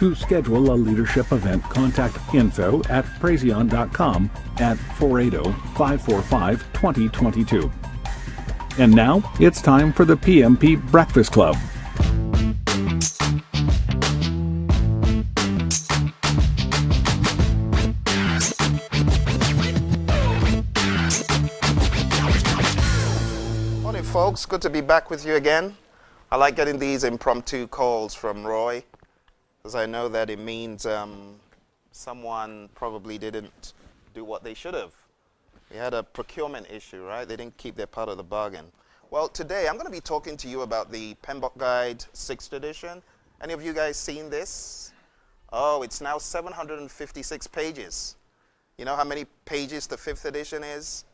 To schedule a leadership event, contact info@praizion.com at 480-545-2022. And now, it's time for the PMP Breakfast Club. Morning, folks. Good to be back with you again. I like getting these impromptu calls from Roy, because I know that it means someone probably didn't do what they should have. We had a procurement issue, right? They didn't keep their part of the bargain. Well, today I'm going to be talking to you about the PMBOK Guide 6th edition. Any of you guys seen this? Oh, it's now 756 pages. You know how many pages the 5th edition is?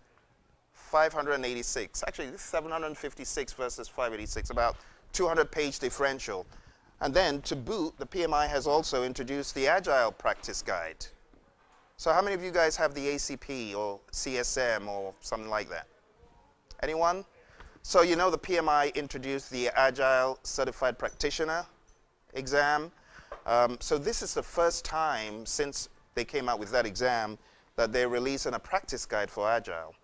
586. Actually, this is 756 versus 586, about 200-page differential. And then, to boot, the PMI has also introduced the Agile Practice Guide. So how many of you guys have the ACP or CSM or something like that? Anyone? So you know the PMI introduced the Agile Certified Practitioner exam. So this is the first time since they came out with that exam that they're releasing a practice guide for Agile.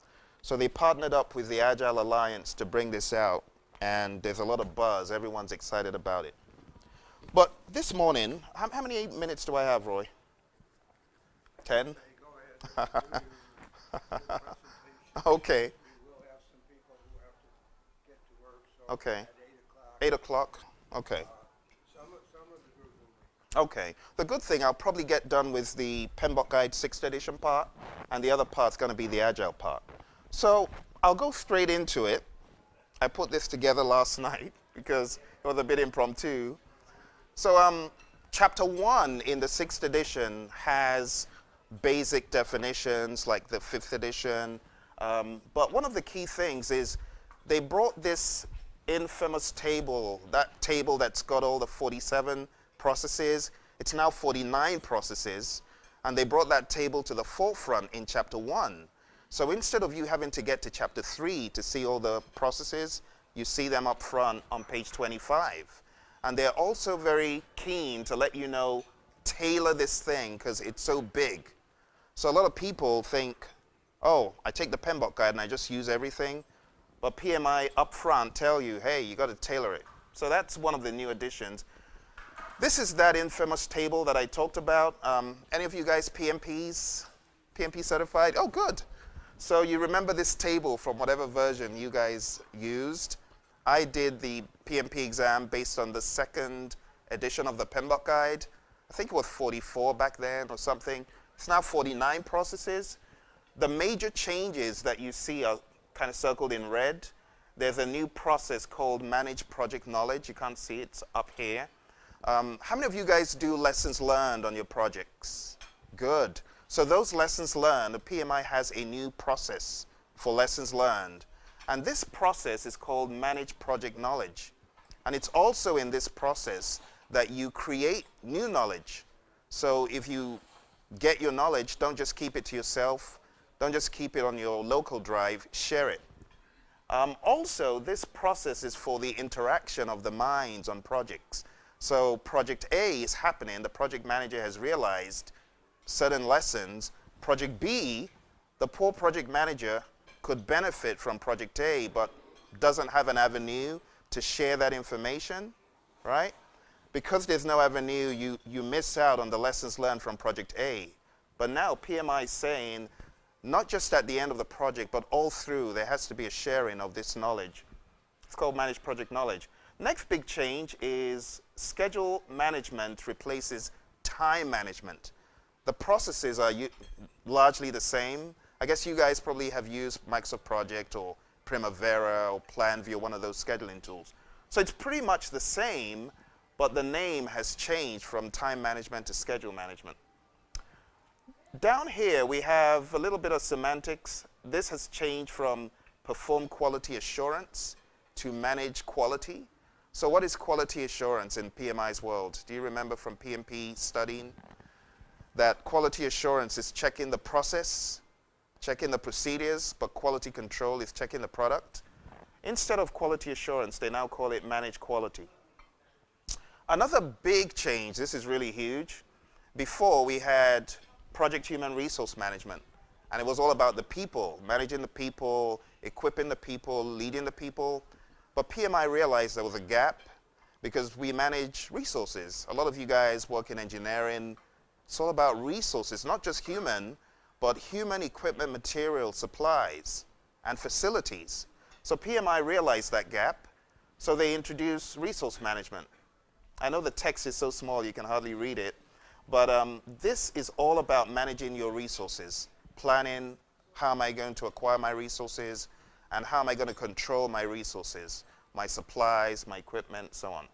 So they partnered up with the Agile Alliance to bring this out, and there's a lot of buzz. Everyone's excited about it. But this morning, how many minutes do I have, Roy? 10? Go ahead. Okay. We will have some people who have to get to work. So Okay. at 8 o'clock. 8 o'clock? Okay. Some of the group will Okay. The good thing, I'll probably get done with the PMBOK Guide 6th edition part, and the other part's going to be the Agile part. So I'll go straight into it. I put this together last night because it was a bit impromptu. So chapter 1 in the 6th edition has basic definitions like the 5th edition. But one of the key things is they brought this infamous table, that table that's got all the 47 processes. It's now 49 processes. And they brought that table to the forefront in chapter 1. So instead of you having to get to chapter 3 to see all the processes, you see them up front on page 25. And they're also very keen to let you know, tailor this thing because it's so big. So a lot of people think, oh, I take the PMBOK guide and I just use everything. But PMI up front tell you, hey, you got to tailor it. So that's one of the new additions. This is that infamous table that I talked about. Any of you guys PMPs? PMP certified? Oh, good. So you remember this table from whatever version you guys used. I did the PMP exam based on the 2nd edition of the PMBOK guide. I think it was 44 back then or something. It's now 49 processes. The major changes that you see are kind of circled in red. There's a new process called Manage Project Knowledge. You can't see it, it's up here. How many of you guys do lessons learned on your projects? Good. So those lessons learned, the PMI has a new process for lessons learned. And this process is called Manage Project Knowledge. And it's also in this process that you create new knowledge. So if you get your knowledge, don't just keep it to yourself. Don't just keep it on your local drive, share it. Also, this process is for the interaction of the minds on projects. So project A is happening, the project manager has realized certain lessons. Project B, the poor project manager could benefit from project A, but doesn't have an avenue to share that information, right? Because there's no avenue, you miss out on the lessons learned from project A. But now PMI is saying, not just at the end of the project, but all through, there has to be a sharing of this knowledge. It's called Manage Project Knowledge. Next big change is schedule management replaces time management. The processes are largely the same. I guess you guys probably have used Microsoft Project or Primavera or PlanView, one of those scheduling tools. So it's pretty much the same, but the name has changed from time management to schedule management. Down here, we have a little bit of semantics. This has changed from perform quality assurance to manage quality. So what is quality assurance in PMI's world? Do you remember from PMP studying that quality assurance is checking the process, checking the procedures, but quality control is checking the product? Instead of quality assurance, they now call it manage quality. Another big change, this is really huge. Before we had project human resource management, and it was all about the people, managing the people, equipping the people, leading the people. But PMI realized there was a gap because we manage resources. A lot of you guys work in engineering. It's all about resources, not just human, but human equipment, material, supplies, and facilities. So PMI realized that gap, so they introduced resource management. I know the text is so small you can hardly read it, but this is all about managing your resources, planning how am I going to acquire my resources, and how am I going to control my resources, my supplies, my equipment, so on.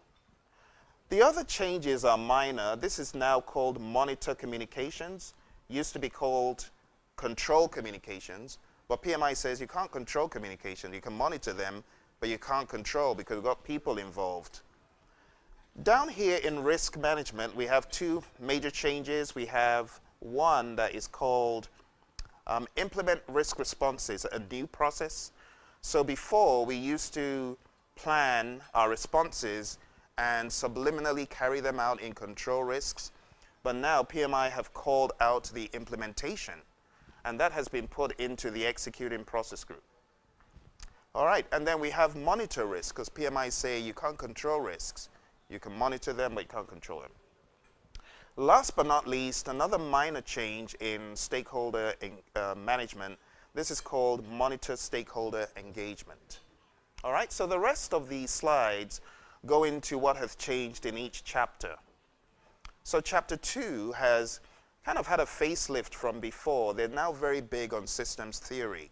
The other changes are minor. This is now called monitor communications. Used to be called control communications, but PMI says you can't control communication. You can monitor them, but you can't control because we've got people involved. Down here in risk management, we have two major changes. We have one that is called implement risk responses, a new process. So before, we used to plan our responses and subliminally carry them out in control risks. But now PMI have called out the implementation, and that has been put into the executing process group. All right, and then we have monitor risk, because PMI say you can't control risks. You can monitor them, but you can't control them. Last but not least, another minor change in stakeholder management. This is called monitor stakeholder engagement. All right, so the rest of these slides go into what has changed in each chapter. So chapter 2 has kind of had a facelift from before. They're now very big on systems theory.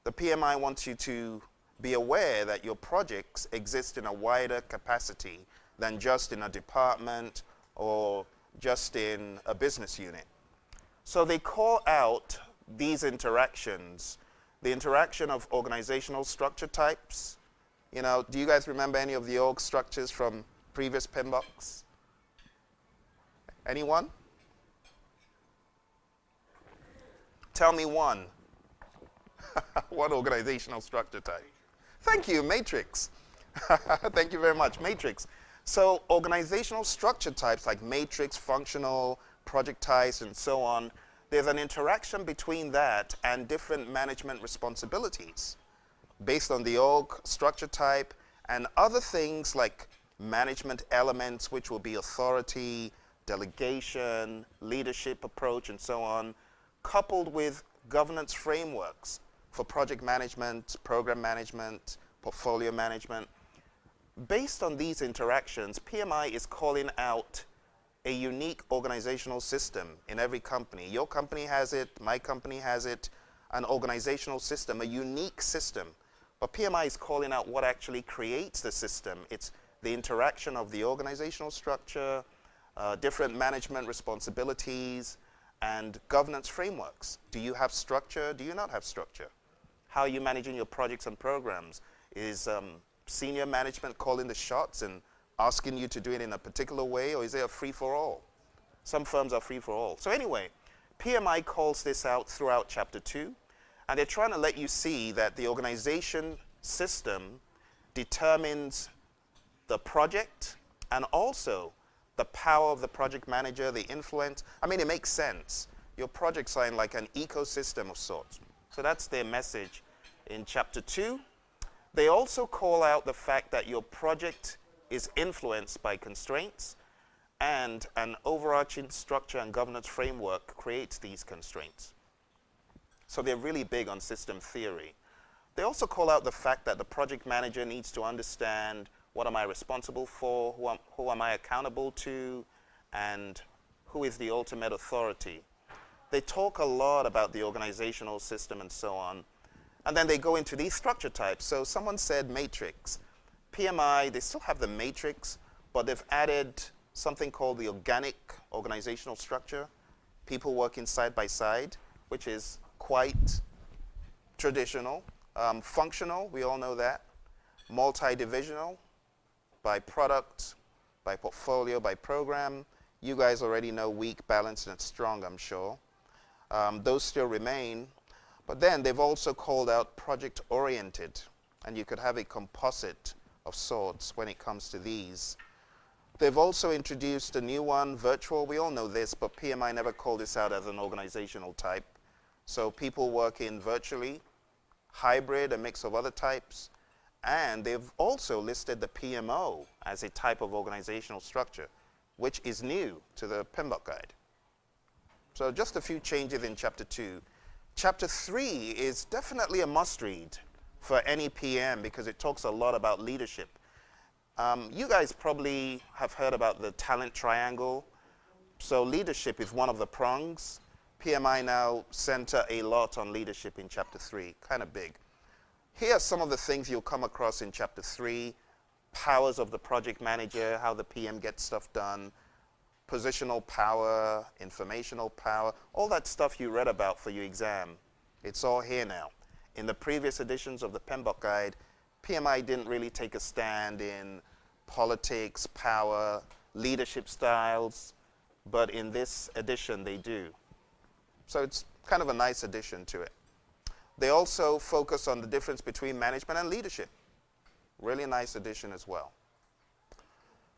The PMI wants you to be aware that your projects exist in a wider capacity than just in a department or just in a business unit. So they call out these interactions, the interaction of organizational structure types. You know, do you guys remember any of the org structures from previous PMBOKs? Anyone? Tell me one. One organizational structure type. Thank you, matrix. Thank you very much, matrix. So organizational structure types like matrix, functional, project types, and so on, there's an interaction between that and different management responsibilities based on the org structure type and other things like management elements, which will be authority, delegation, leadership approach, and so on, coupled with governance frameworks for project management, program management, portfolio management. Based on these interactions, PMI is calling out a unique organizational system in every company. Your company has it, my company has it, an organizational system, a unique system. But PMI is calling out what actually creates the system. It's the interaction of the organizational structure, different management responsibilities, and governance frameworks. Do you have structure? Do you not have structure? How are you managing your projects and programs? Is senior management calling the shots and asking you to do it in a particular way, or is it a free-for-all? Some firms are free-for-all. So anyway, PMI calls this out throughout Chapter 2, and they're trying to let you see that the organization system determines the project and also the power of the project manager, the influence. I mean, it makes sense. Your projects are in like an ecosystem of sorts. So that's their message in Chapter 2. They also call out the fact that your project is influenced by constraints, and an overarching structure and governance framework creates these constraints. So they're really big on system theory. They also call out the fact that the project manager needs to understand what am I responsible for, who am I accountable to, and who is the ultimate authority. They talk a lot about the organizational system and so on. And then they go into these structure types. So someone said matrix. PMI, they still have the matrix, but they've added something called the organic organizational structure, people working side by side, which is quite traditional. Functional, we all know that. Multi-divisional, by product, by portfolio, by program. You guys already know weak, balanced, and strong, I'm sure. Those still remain. But then they've also called out project-oriented, and you could have a composite of sorts when it comes to these. They've also introduced a new one, virtual. We all know this, but PMI never called this out as an organizational type. So people working virtually, hybrid, a mix of other types. And they've also listed the PMO as a type of organizational structure, which is new to the PMBOK guide. So just a few changes in Chapter 2. Chapter 3 is definitely a must-read for any PM because it talks a lot about leadership. You guys probably have heard about the talent triangle. So leadership is one of the prongs. PMI now center a lot on leadership in Chapter 3, kind of big. Here are some of the things you'll come across in Chapter 3. Powers of the project manager, how the PM gets stuff done, positional power, informational power, all that stuff you read about for your exam. It's all here now. In the previous editions of the PMBOK guide, PMI didn't really take a stand in politics, power, leadership styles, but in this edition they do. So it's kind of a nice addition to it. They also focus on the difference between management and leadership. Really nice addition as well.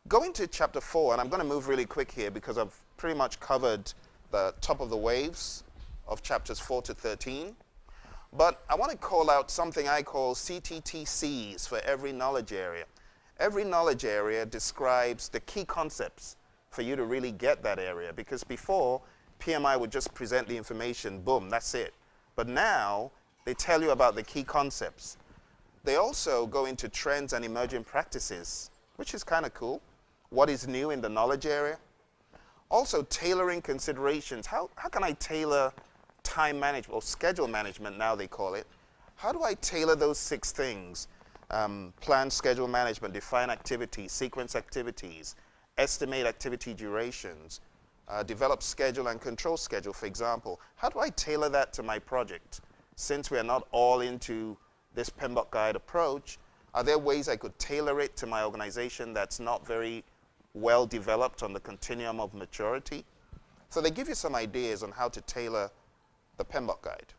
Going to Chapter 4, and I'm going to move really quick here because I've pretty much covered the top of the waves of Chapters 4 to 13. But I want to call out something I call CTTCs for every knowledge area. Every knowledge area describes the key concepts for you to really get that area, because before, PMI would just present the information, boom, that's it. But now, they tell you about the key concepts. They also go into trends and emerging practices, which is kind of cool. What is new in the knowledge area? Also, tailoring considerations. How can I tailor time management, or schedule management now they call it? How do I tailor those 6 things? Plan, schedule management, define activities, sequence activities, estimate activity durations, develop schedule and control schedule, for example. How do I tailor that to my project? Since we are not all into this PMBOK guide approach, are there ways I could tailor it to my organization that's not very well developed on the continuum of maturity? So they give you some ideas on how to tailor the PMBOK guide.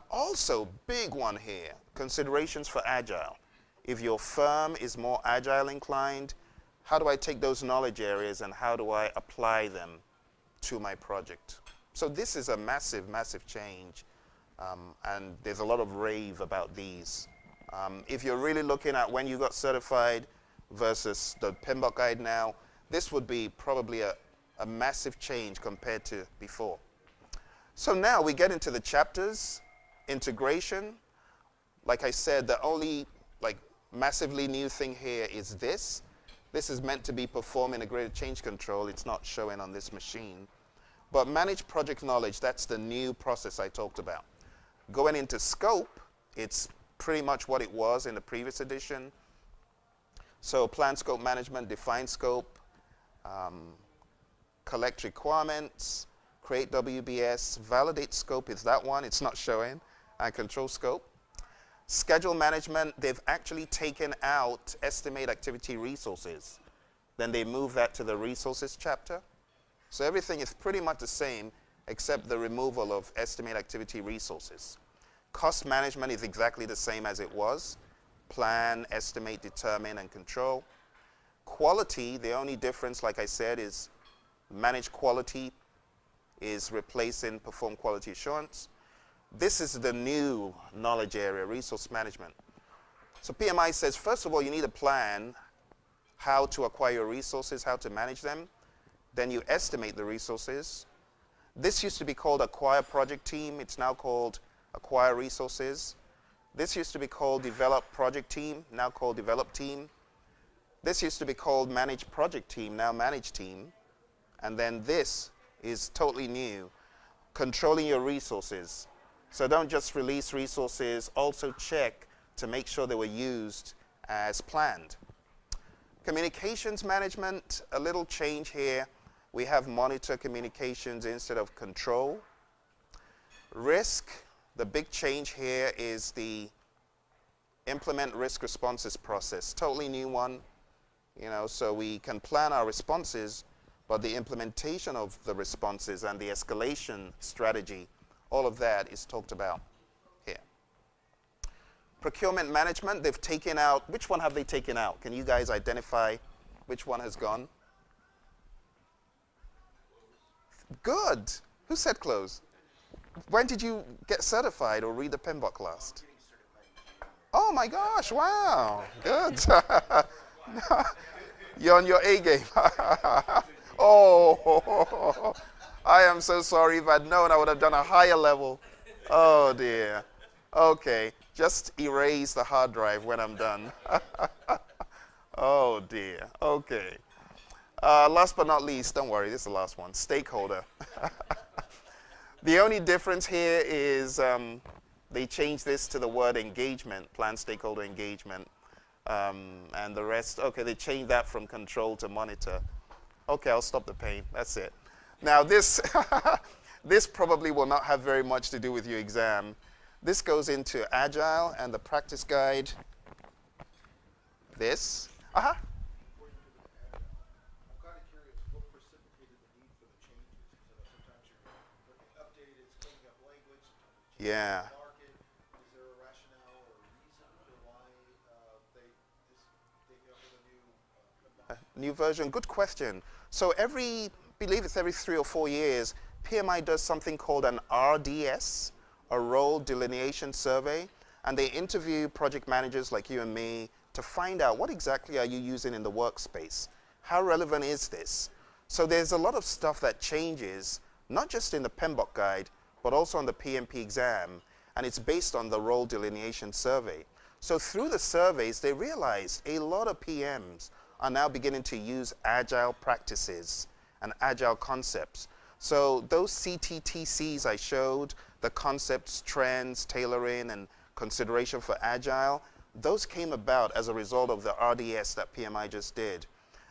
Also, big one here, considerations for Agile. If your firm is more Agile inclined, how do I take those knowledge areas and how do I apply them to my project? So this is a massive, massive change, and there's a lot of rave about these. If you're really looking at when you got certified versus the PMBOK guide now, this would be probably a massive change compared to before. So now we get into the chapters. Integration. Like I said, the only massively new thing here is this. This is meant to be performed in a graded change control. It's not showing on this machine. But managed project knowledge, that's the new process I talked about. Going into scope, it's pretty much what it was in the previous edition. So plan scope management, define scope, collect requirements, create WBS, validate scope is that one, it's not showing, and control scope. Schedule management, they've actually taken out estimate activity resources. Then they move that to the resources chapter. So everything is pretty much the same except the removal of estimate activity resources. Cost management is exactly the same as it was. Plan, estimate, determine, and control. Quality, the only difference, like I said, is manage quality is replacing perform quality assurance. This is the new knowledge area, resource management. So PMI says, first of all, you need a plan how to acquire your resources, how to manage them. Then you estimate the resources. This used to be called acquire project team. It's now called acquire resources. This used to be called develop project team, now called develop team. This used to be called manage project team, now manage team. And then this is totally new, controlling your resources. So don't just release resources, also check to make sure they were used as planned. Communications management, a little change here. We have monitor communications instead of control. Risk, the big change here is the implement risk responses process. Totally new one. So we can plan our responses, but the implementation of the responses and the escalation strategy, all of that is talked about here. Procurement management, they've taken out, which one have they taken out? Can you guys identify Which one has gone? Good. Who said close? When did you get certified or read the PMBOK last? Oh my gosh, wow. Good. You're on your A game. Oh, I am so sorry. If I'd known, I would have done a higher level. Oh dear. Okay, just erase the hard drive when I'm done. Oh dear. Okay. Last but not least, don't worry, this is the last one. Stakeholder. The only difference here is they changed this to the word engagement, planned stakeholder engagement. And the rest, okay, they changed that from control to monitor. Okay, I'll stop the pain. That's it. Now this, this probably will not have very much to do with your exam. This goes into Agile and the practice guide. This. Uh-huh. Yeah. Is there a rationale or reason for why they came up with a New version, good question. So I believe it's every 3 or 4 years, PMI does something called an RDS, a role delineation survey, and they interview project managers like you and me to find out what exactly are you using in the workspace? How relevant is this? So there's a lot of stuff that changes, not just in the PMBOK guide, but also on the PMP exam, and it's based on the role delineation survey. So through the surveys, they realized a lot of PMs are now beginning to use agile practices and agile concepts. So those CTTCs I showed, the concepts, trends, tailoring, and consideration for agile, those came about as a result of the RDS that PMI just did.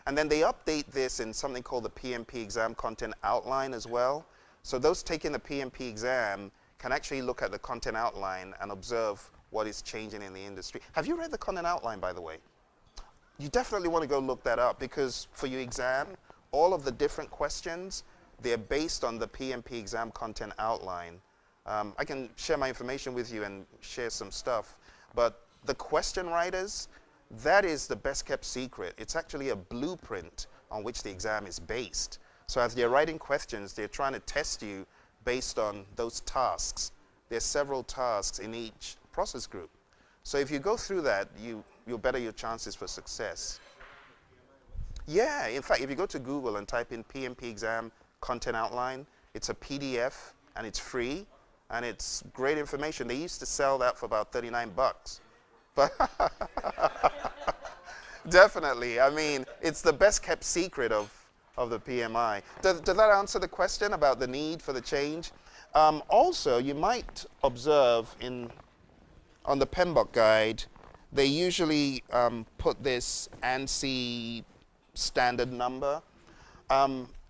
And then they update this in something called the PMP exam content outline as well. So those taking the PMP exam can actually look at the content outline and observe what is changing in the industry. Have you read the content outline, by the way? You definitely want to go look that up, because for your exam, all of the different questions, they're based on the PMP exam content outline. I can share my information with you and share some stuff, but the question writers, that is the best kept secret. It's actually a blueprint on which the exam is based. So as they're writing questions, they're trying to test you based on those tasks. There's several tasks in each process group. So if you go through that, you'll better your chances for success. Yeah, in fact, if you go to Google and type in PMP exam content outline, it's a PDF and it's free and it's great information. They used to sell that for about 39 bucks. But definitely, I mean, it's the best kept secret of the PMI. Does that answer the question about the need for the change? Also, you might observe on the PMBOK guide, they usually put this ANSI standard number.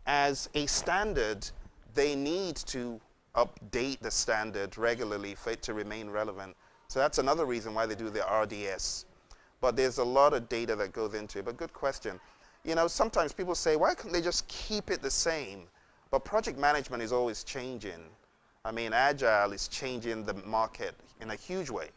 As a standard, they need to update the standard regularly for it to remain relevant. So that's another reason why they do the RDS. But there's a lot of data that goes into it. But good question. You know, sometimes people say, why couldn't they just keep it the same? But project management is always changing. I mean, Agile is changing the market in a huge way.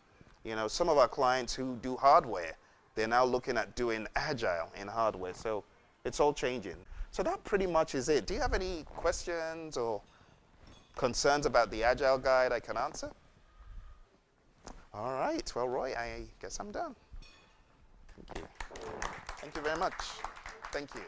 You know, some of our clients who do hardware, they're now looking at doing Agile in hardware. So it's all changing. So that pretty much is it. Do you have any questions or concerns about the Agile guide I can answer? All right. Well, Roy, I guess I'm done. Thank you. Thank you very much. Thank you.